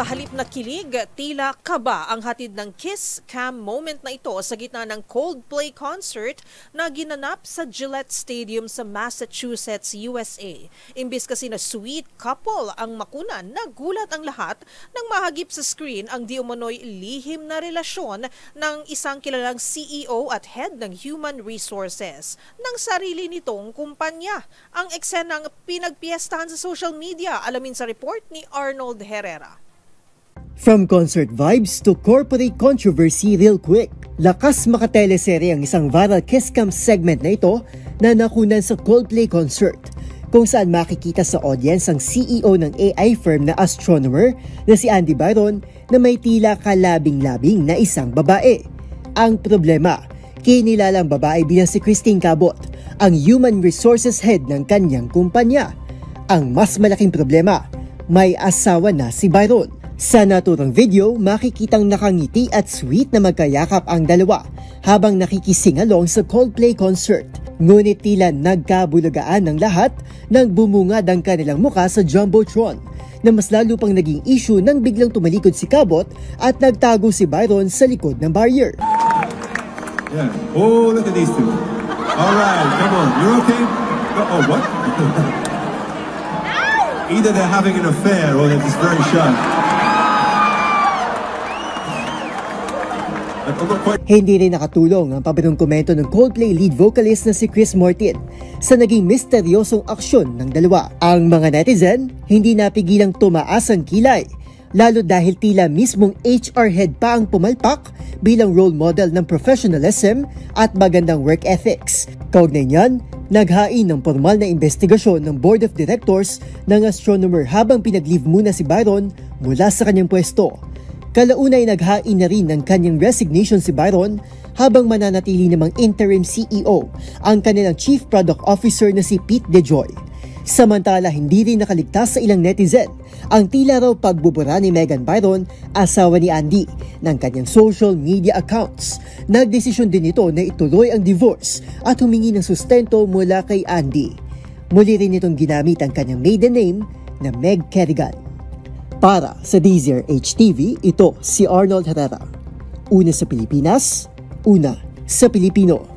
Sa halip na kilig, tila kaba ang hatid ng kiss cam moment na ito sa gitna ng Coldplay concert na ginanap sa Gillette Stadium sa Massachusetts, USA. Imbis kasi na sweet couple ang makunan, nagulat ang lahat nang mahagip sa screen ang di umano'y lihim na relasyon ng isang kilalang CEO at head ng Human Resources ng sarili nitong kumpanya. Ang eksenang pinagpiestahan sa social media, alamin sa report ni Arnold Herrera. From concert vibes to corporate controversy real quick. Lakas makateleserye ang isang viral kiss cam segment na ito na nakunan sa Coldplay concert, kung saan makikita sa audience ang CEO ng AI firm na astronomer na si Andy Byron na may tila kalabing-labing na isang babae. Ang problema, kinilalang babae bilang si Christine Cabot, ang human resources head ng kanyang kumpanya. Ang mas malaking problema, may asawa na si Byron. Sa naturang video, makikitang nakangiti at sweet na magkayakap ang dalawa habang nakikisingalong sa Coldplay concert. Ngunit tila nagkabulagaan ng lahat nang bumungad ang kanilang muka sa Jumbotron, na mas lalo pang naging issue nang biglang tumalikod si Cabot at nagtago si Byron sa likod ng barrier. Yeah. Oh, look at these two. All right, come on. You're okay? Oh, what? Either they're having an affair or they're just very shy. Hindi rin nakatulong ang paborong komento ng Coldplay lead vocalist na si Chris Martin sa naging misteryosong aksyon ng dalawa. Ang mga netizen hindi napigilang tumaas ang kilay, lalo dahil tila mismong HR head pa ang pumalpak bilang role model ng professionalism at magandang work ethics. Kaugnay niyan, naghain ng formal na investigasyon ng Board of Directors ng astronomer habang pinag-leave muna si Byron mula sa kanyang pwesto. Kalaunay naghain na rin ng kanyang resignation si Byron habang mananatili namang interim CEO ang kanilang Chief Product Officer na si Pete DeJoy. Samantala, hindi rin nakaligtas sa ilang netizen ang tila raw pagbubura ni Megan Byron, asawa ni Andy, ng kanyang social media accounts. Nagdesisyon din ito na ituloy ang divorce at humingi ng sustento mula kay Andy. Muli rin itong ginamit ang kanyang maiden name na Meg Kerrigan. Para sa DZRH TV, ito si Arnold Herrera. Una sa Pilipinas, una sa Pilipino.